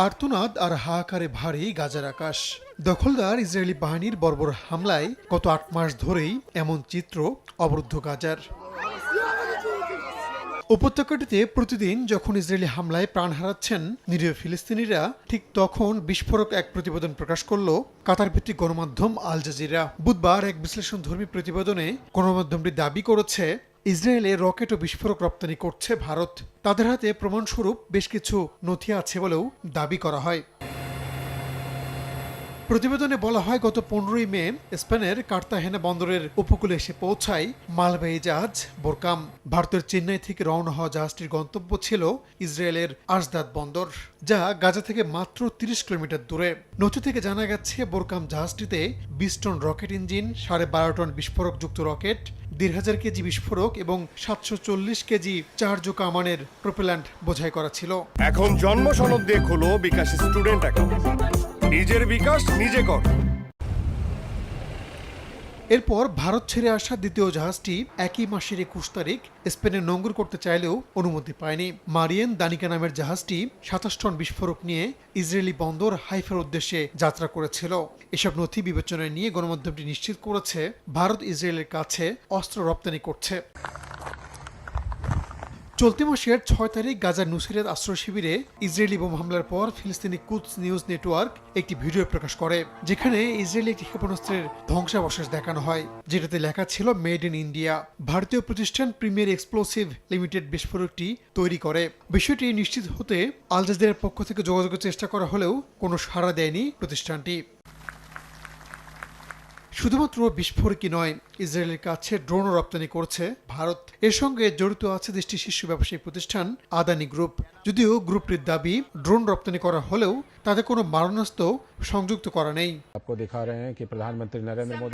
আর্তনাদ আর হাহাকারে ভারী গাজার আকাশ। দখলদার ইসরায়েলি বাহিনীর বর্বর হামলায় গত ৮ মাস ধরেই এমন চিত্র অবরুদ্ধ গাজার। উপত্যকাটিতে প্রতিদিন যখন ইসরায়েলি হামলায় প্রাণ হারাচ্ছেন নিরীহ ফিলিস্তিনিরা, ঠিক তখন বিস্ফোরক এক প্রতিবেদন প্রকাশ করল কাতার ভিত্তিক গণমাধ্যম আল জাজিরা। বুধবার এক বিশ্লেষণধর্মী প্রতিবেদনে গণমাধ্যমটি দাবি করেছে ইসরায়েলে রকেট ও বিস্ফোরক রপ্তানি করছে ভারত। তাদের হাতে প্রমাণস্বরূপ বেশ কিছু নথি আছে বলেও দাবি করা হয়। প্রতিবেদনে বলা হয়, গত 15ই মে স্পেনের কার্তাহেনা বন্দরের উপকূলে এসে পৌঁছায় মালবাহী জাহাজ বোরকাম। ভারতের চেন্নাই থেকে রওনা হওয়া জাহাজটির গন্তব্য ছিল ইসরায়েলের আশদাদ বন্দর, যা গাজা থেকে মাত্র 30 কিলোমিটার দূরে। নথি থেকে জানা গেছে বোরকাম জাহাজটিতে 20 টন রকেট ইঞ্জিন, 12.5 টন বিস্ফোরকযুক্ত রকেট, 1,500 কেজি বিস্ফোরক এবং 740 কেজি চার্জো কামানের প্রোপেল্যান্ট বোঝাই করা ছিল। এখন জন্ম সনদ দিয়ে খোলো বিকাশ স্টুডেন্ট অ্যাকাউন্ট। নিজের বিকাশ নিজে কর। এরপর ভারত ছেড়ে আসা দ্বিতীয় জাহাজটি একই মাসের 21 তারিখ স্পেনে নোঙর করতে চাইলেও অনুমতি পায়নি। মারিয়েন দানিকা নামের জাহাজটি 27 টন বিস্ফোরক নিয়ে ইসরায়েলি বন্দর হাইফার উদ্দেশ্যে যাত্রা করেছিল। এসব নথি বিবেচনায় নিয়ে গণমাধ্যমটি নিশ্চিত করেছে ভারত ইসরায়েলের কাছে অস্ত্র রপ্তানি করছে। চলতি মাসের 6 তারিখ গাজার নুসেরাত আশ্রয় শিবিরে ইসরায়েলি বোমা হামলার পর ফিলিস্তিনি কুদস নিউজ নেটওয়ার্ক একটি ভিডিও প্রকাশ করে, যেখানে ইসরায়েলি একটি ক্ষেপণাস্ত্রের ধ্বংসাবশেষ দেখানো হয়, যেটাতে লেখা ছিল মেড ইন ইন্ডিয়া। ভারতীয় প্রতিষ্ঠান প্রিমিয়ার এক্সপ্লোসিভ লিমিটেড বিস্ফোরকটি তৈরি করে। বিষয়টি নিশ্চিত হতে আল জাজিরার পক্ষ থেকে যোগাযোগের চেষ্টা করা হলেও কোনো সাড়া দেয়নি প্রতিষ্ঠানটি। শুধুমাত্র বিস্ফোরকই নয়, ইসরায়েলের কাছে ড্রোনও রপ্তানি করছে ভারত। এর সঙ্গে জড়িত আছে দেশটির শীর্ষ ব্যবসায়িক প্রতিষ্ঠান আদানি গ্রুপ। যদিও গ্রুপটির দাবি ড্রোন রপ্তানি করা হলেও তাতে কোনো মারণাস্ত্র সংযুক্ত করা নেই।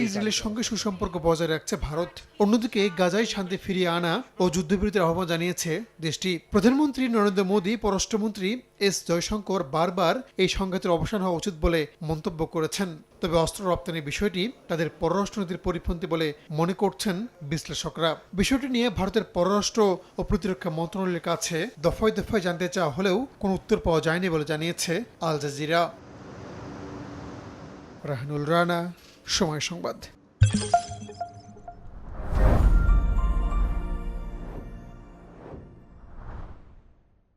ইসরায়েলের সঙ্গে সুসম্পর্ক বজায় রাখছে ভারত। অন্যদিকে গাজায় শান্তি ফিরিয়ে আনা ও যুদ্ধবিরতির আহ্বান জানিয়েছে দেশটি। প্রধানমন্ত্রী নরেন্দ্র মোদী, পররাষ্ট্রমন্ত্রী এস জয়শঙ্কর বারবার এই সংঘাতের অবসান হওয়া উচিত বলে মন্তব্য করেছেন। তবে অস্ত্র রপ্তানির বিষয়টি তাদের পররাষ্ট্রনীতির পরিপন্থী বলে মনে করছেন বিশ্লেষকরা। বিষয়টি নিয়ে ভারতের পররাষ্ট্র ও প্রতিরক্ষা মন্ত্রণালয়ের কাছে দফায় দফায় জানতে চাওয়া হলেও কোনো উত্তর পাওয়া যায়নি বলে জানিয়েছে আল জাজিরা। রাহানুল রানা, সময় সংবাদ।